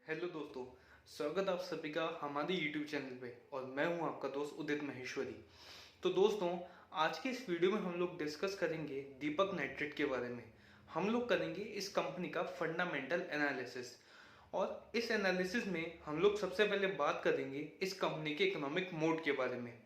Hello दोस्तों। स्वागत आप सभी का हमारे यूट्यूब चैनल पे और मैं हूं आपका दोस्त उदित महेश्वरी। तो दोस्तों, आज के इस वीडियो में हम लोग डिस्कस करेंगे दीपक नाइट्रेट के बारे में। हम लोग करेंगे इस कंपनी का फंडामेंटल एनालिसिस और इस एनालिसिस में हम लोग सबसे पहले बात करेंगे इस कंपनी के इकोनॉमिक मोड के बारे में।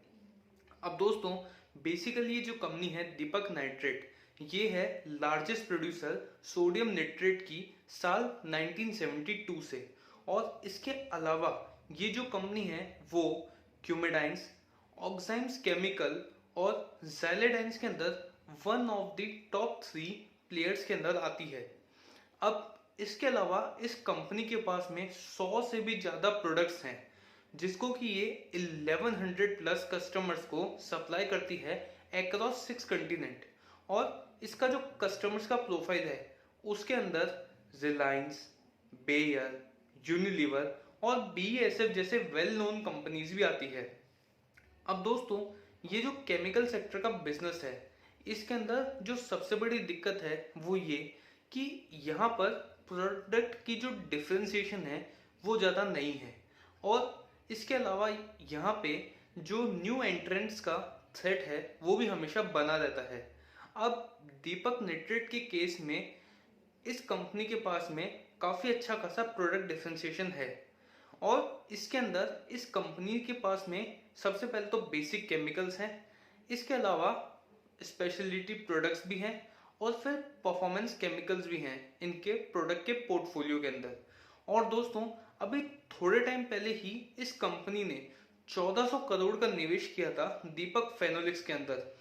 अब दोस्तों, बेसिकली ये जो कंपनी है दीपक नाइट्रेट, ये है लार्जेस्ट प्रोड्यूसर सोडियम नाइट्रेट की साल 1972 से। और इसके अलावा ये जो कंपनी है वो क्यूमेडाइंस, ऑक्साइम्स केमिकल और जैलेडाइंस के अंदर one of the top 3 players के अंदर आती है। अब इसके अलावा इस कंपनी के पास में 100 से भी ज़्यादा प्रोडक्ट्स हैं जिसको कि ये 1100 प्लस कस्टमर्स को सप्लाई करती है अक्रॉस 6 कंटिनेंट। और इसका जो कस्टमर्स का प्रोफाइल है उसके अंदर रिलायंस, बेयर, यूनिलीवर और बीएसएफ जैसे वेल नोन कंपनीज भी आती है। अब दोस्तों, ये जो केमिकल सेक्टर का बिजनेस है इसके अंदर जो सबसे बड़ी दिक्कत है वो ये कि यहाँ पर प्रोडक्ट की जो डिफ्रेंसिएशन है वो ज़्यादा नहीं है। और इसके अलावा यहाँ पे जो न्यू एंट्रेंट्स का थ्रेट है वो भी हमेशा बना रहता है। अब दीपक नाइट्रेट के केस में इस कंपनी के पास में काफ़ी अच्छा खासा प्रोडक्ट डिफरेंशिएशन है। और इसके अंदर इस कंपनी के पास में सबसे पहले तो बेसिक केमिकल्स हैं, इसके अलावा स्पेशलिटी प्रोडक्ट्स भी हैं और फिर परफॉर्मेंस केमिकल्स भी हैं इनके प्रोडक्ट के पोर्टफोलियो के अंदर। और दोस्तों, अभी थोड़े टाइम पहले ही इस कंपनी ने 1400 करोड़ का निवेश किया था दीपक फेनोलिक्स के अंदर,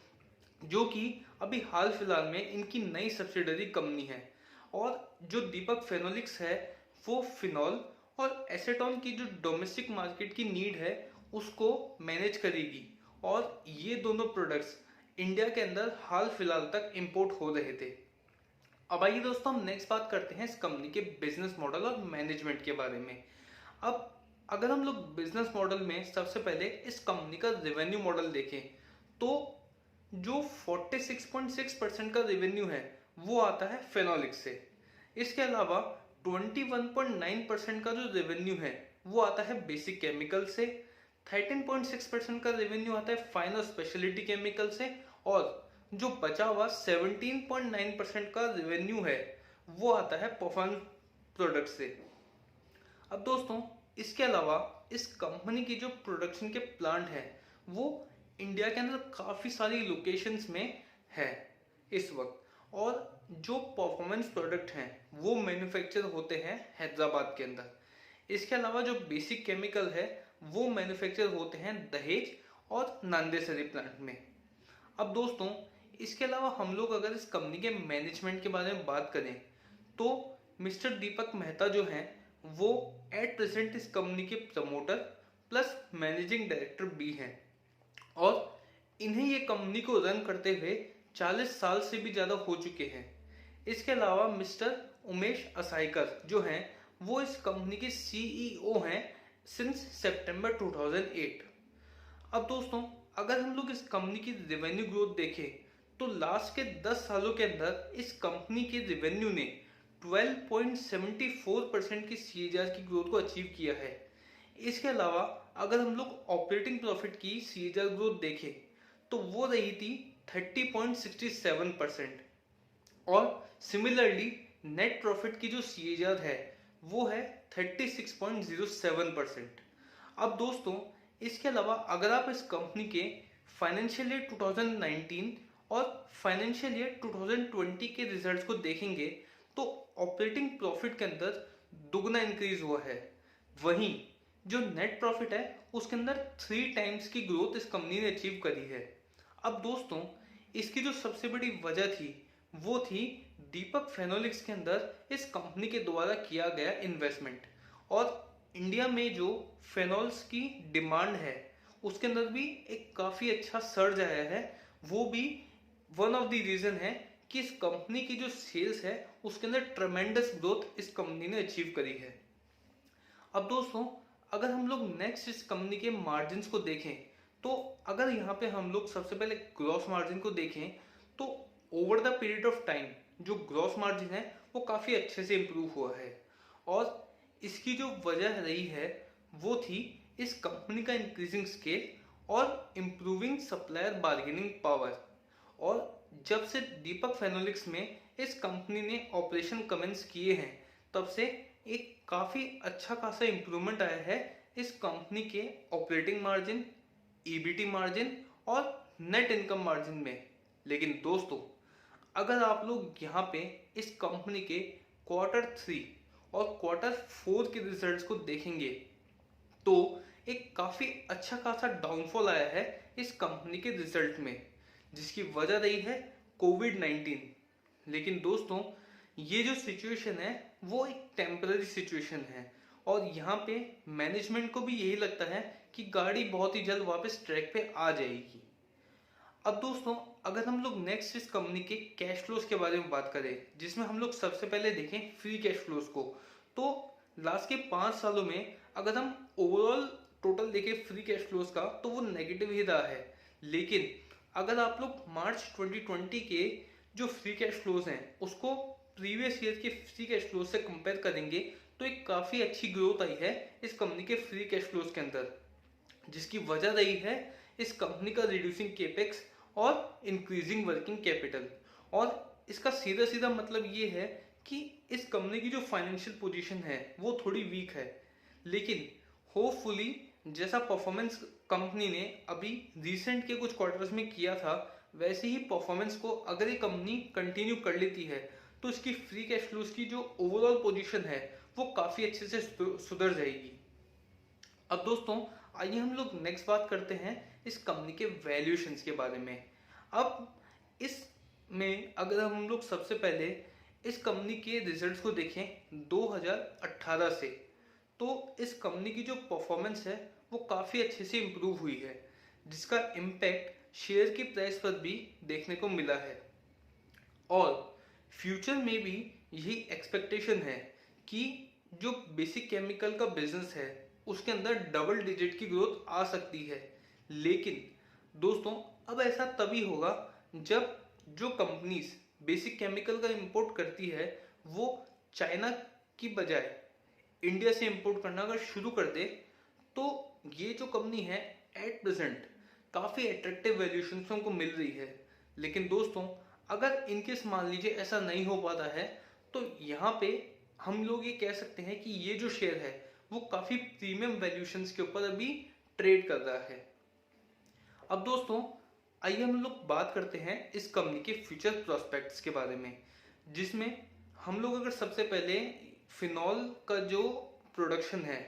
जो कि अभी हाल फिलहाल में इनकी नई सब्सिडरी कंपनी है। और जो दीपक फेनोलिक्स है वो फिनॉल और एसेटॉन की जो डोमेस्टिक मार्केट की नीड है उसको मैनेज करेगी। और ये दोनों प्रोडक्ट्स इंडिया के अंदर हाल फिलहाल तक इंपोर्ट हो रहे थे। अब आइए दोस्तों, हम नेक्स्ट बात करते हैं इस कंपनी के बिजनेस मॉडल और मैनेजमेंट के बारे में। अब अगर हम लोग बिजनेस मॉडल में सबसे पहले इस कंपनी का रेवेन्यू मॉडल देखें तो जो 46.6% का रेवेन्यू है वो आता है फेनोलिक्स से। इसके अलावा 21.9% का जो रेवेन्यू है वो आता है बेसिक केमिकल से, 13.6% का रेवेन्यू आता है फाइनल स्पेशलिटी केमिकल से और जो बचा हुआ 17.9% का रेवेन्यू है वो आता है परफॉर्मेंस प्रोडक्ट से। अब दोस्तों, इसके अलावा इस कंपनी की जो प्रोडक्शन के प्लांट हैं वो इंडिया के अंदर काफ़ी सारी लोकेशंस में है इस वक्त। और जो परफॉर्मेंस प्रोडक्ट हैं वो मैन्युफैक्चर होते हैं हैदराबाद के अंदर। इसके अलावा जो बेसिक केमिकल है वो मैन्युफैक्चर होते हैं दहेज और नांदेसरी प्लांट में। अब दोस्तों, इसके अलावा हम लोग अगर इस कंपनी के मैनेजमेंट के बारे में बात करें तो मिस्टर दीपक मेहता जो हैं वो एट प्रेजेंट इस कंपनी के प्रमोटर प्लस मैनेजिंग डायरेक्टर भी हैं। और इन्हें ये कंपनी को रन करते हुए 40 साल से भी ज़्यादा हो चुके हैं। इसके अलावा मिस्टर उमेश असाईकर जो हैं वो इस कंपनी के सीईओ हैं सिंस सितंबर 2008। अब दोस्तों, अगर हम लोग इस कंपनी की रेवेन्यू ग्रोथ देखें तो लास्ट के 10 सालों के अंदर इस कंपनी के रेवेन्यू ने 12.74% की सीएजीआर की ग्रोथ को अचीव किया है। इसके अलावा अगर हम लोग ऑपरेटिंग प्रॉफिट की सीएजीआर ग्रोथ देखें तो वो रही थी 30.67%। और सिमिलरली नेट प्रॉफिट की जो सीएजीआर है वो है 36.07%। अब दोस्तों, इसके अलावा अगर आप इस कंपनी के फाइनेंशियल ईयर 2019 और फाइनेंशियल ईयर 2020 के रिजल्ट्स को देखेंगे तो ऑपरेटिंग प्रॉफिट के अंदर दुगना इंक्रीज हुआ है। वहीं जो नेट प्रॉफिट है उसके अंदर 3 टाइम्स की ग्रोथ इस कंपनी ने अचीव करी है। अब दोस्तों, इसकी जो सबसे बड़ी वजह थी वो थी दीपक फेनोलिक्स के अंदर इस कंपनी के द्वारा किया गया इन्वेस्टमेंट। और इंडिया में जो फेनॉल्स की डिमांड है उसके अंदर भी एक काफ़ी अच्छा सर्ज आया है। वो भी वन ऑफ द रीज़न है कि इस कंपनी की जो सेल्स है उसके अंदर ट्रमेंडस ग्रोथ इस कंपनी ने अचीव करी है। अब दोस्तों, अगर हम लोग नेक्स्ट इस कंपनी के मार्जिन को देखें तो अगर यहाँ पे हम लोग सबसे पहले ग्रॉस मार्जिन को देखें तो over the period of time जो ग्रॉस मार्जिन है वो काफ़ी अच्छे से इम्प्रूव हुआ है। और इसकी जो वजह रही है वो थी इस कंपनी का इंक्रीजिंग स्केल और इम्प्रूविंग सप्लायर बार्गेनिंग पावर। और जब से दीपक फेनोलिक्स में इस कंपनी ने ऑपरेशन कमेंस किए हैं तब से एक काफ़ी अच्छा खासा इम्प्रूवमेंट आया है इस कंपनी के ऑपरेटिंग मार्जिन, ईबीटी मार्जिन और नेट इनकम मार्जिन में। लेकिन दोस्तों, अगर आप लोग यहाँ पे इस कंपनी के Q3 और Q4 के रिजल्ट्स को देखेंगे तो एक काफ़ी अच्छा खासा डाउनफॉल आया है इस कंपनी के रिजल्ट में, जिसकी वजह रही है कोविड-19। लेकिन दोस्तों, ये जो सिचुएशन है वो एक टेम्पररी सिचुएशन है और यहाँ पे मैनेजमेंट को भी यही लगता है कि गाड़ी बहुत ही जल्द वापस ट्रैक पे आ जाएगी। अब दोस्तों, अगर हम लोग नेक्स्ट इस कंपनी के कैश फ्लोज के बारे में बात करें, जिसमें हम लोग सबसे पहले देखें फ्री कैश फ्लोज को, तो लास्ट के 5 सालों में अगर हम ओवरऑल टोटल देखें फ्री कैश फ्लोज का तो वो नेगेटिव ही रहा है। लेकिन अगर आप लोग मार्च 2020 के जो फ्री कैश फ्लोज हैं उसको प्रीवियस ईयर के फ्री कैश फ्लोज से कंपेयर करेंगे तो एक काफ़ी अच्छी ग्रोथ आई है इस कंपनी के फ्री कैश फ्लोज के अंदर, जिसकी वजह रही है इस कंपनी का रिड्यूसिंग केपेक्स और इंक्रीजिंग वर्किंग कैपिटल। और इसका सीधा सीधा मतलब ये है कि इस कंपनी की जो फाइनेंशियल पोजीशन है वो थोड़ी वीक है, लेकिन होपफुली जैसा परफॉर्मेंस कंपनी ने अभी रिसेंट के कुछ क्वार्टर्स में किया था वैसे ही परफॉर्मेंस को अगर ये कंपनी कंटिन्यू कर लेती है तो इसकी फ्री कैश फ्लोज की जो ओवरऑल पोजीशन है वो काफ़ी अच्छे से सुधर जाएगी। अब दोस्तों, आइए हम लोग नेक्स्ट बात करते हैं इस कंपनी के वैल्यूएशंस के बारे में। अब इसमें अगर हम लोग सबसे पहले इस कंपनी के रिजल्ट्स को देखें 2018 से, तो इस कंपनी की जो परफॉर्मेंस है वो काफ़ी अच्छे से इम्प्रूव हुई है, जिसका इम्पैक्ट शेयर की प्राइस पर भी देखने को मिला है। और फ्यूचर में भी यही एक्सपेक्टेशन है कि जो बेसिक केमिकल का बिजनेस है उसके अंदर डबल डिजिट की ग्रोथ आ सकती है। लेकिन दोस्तों, अब ऐसा तभी होगा जब जो कंपनीज बेसिक केमिकल का इंपोर्ट करती है वो चाइना की बजाय इंडिया से इंपोर्ट करना अगर शुरू कर दे, तो ये जो कंपनी है एट प्रेजेंट काफ़ी अट्रैक्टिव वैल्यूएशन हमको मिल रही है। लेकिन दोस्तों, अगर इनकेस मान लीजिए ऐसा नहीं हो पाता है तो यहाँ पे हम लोग ये कह सकते हैं कि ये जो शेयर है वो काफ़ी प्रीमियम वैल्यूएशंस के ऊपर अभी ट्रेड कर रहा है। अब दोस्तों, आइए हम लोग बात करते हैं इस कंपनी के फ्यूचर प्रोस्पेक्ट्स के बारे में, जिसमें हम लोग अगर सबसे पहले फिनॉल का जो प्रोडक्शन है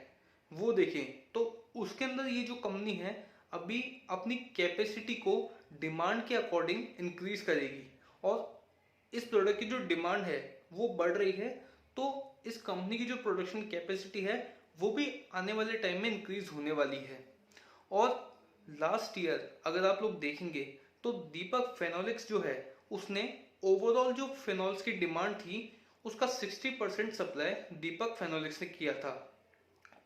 वो देखें तो उसके अंदर ये जो कंपनी है अभी अपनी कैपेसिटी को डिमांड के अकॉर्डिंग इंक्रीज करेगी और इस प्रोडक्ट की जो डिमांड है वो बढ़ रही है, तो इस कंपनी की जो प्रोडक्शन कैपेसिटी है वो भी आने वाले टाइम में इंक्रीज होने वाली है। और लास्ट ईयर अगर आप लोग देखेंगे तो दीपक फेनोलिक्स जो है उसने ओवरऑल जो फिनॉल्स की डिमांड थी उसका 60% सप्लाई दीपक फेनोलिक्स ने किया था।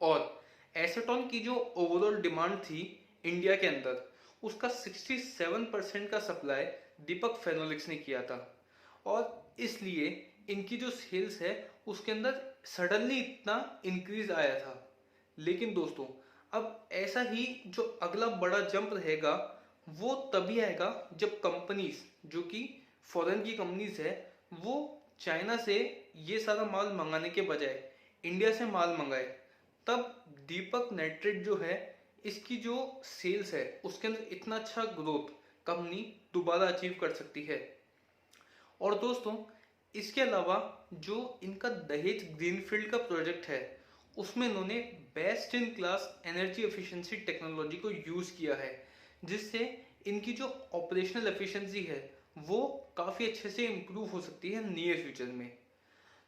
और एसीटोन की जो ओवरऑल डिमांड थी इंडिया के अंदर उसका 67% का सप्लाई दीपक फेनोलिक्स ने किया था। और इसलिए इनकी जो सेल्स है उसके अंदर सडनली इतना इंक्रीज आया था। लेकिन दोस्तों, अब ऐसा ही जो अगला बड़ा जंप रहेगा वो तभी आएगा जब कंपनीज जो कि फॉरेन की कंपनीज है वो चाइना से ये सारा माल मंगाने के बजाय इंडिया से माल मंगाए, तब दीपक नाइट्रेट जो है इसकी जो सेल्स है उसके अंदर इतना अच्छा ग्रोथ कंपनी दोबारा अचीव कर सकती है। और दोस्तों, इसके अलावा जो इनका दहेज ग्रीनफील्ड का प्रोजेक्ट है उसमें इन्होंने best in class energy efficiency technology को यूज़ किया है, जिससे इनकी जो ऑपरेशनल एफिशिएंसी है वो काफ़ी अच्छे से इम्प्रूव हो सकती है नियर फ्यूचर में।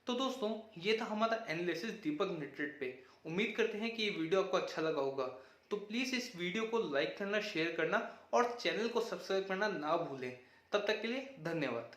तो दोस्तों, ये था हमारा एनालिसिस दीपक नाइट्रेट पे। उम्मीद करते हैं कि ये वीडियो आपको अच्छा लगा होगा, तो प्लीज़ इस वीडियो को लाइक करना, शेयर करना और चैनल को सब्सक्राइब करना ना भूलें। तब तक के लिए धन्यवाद।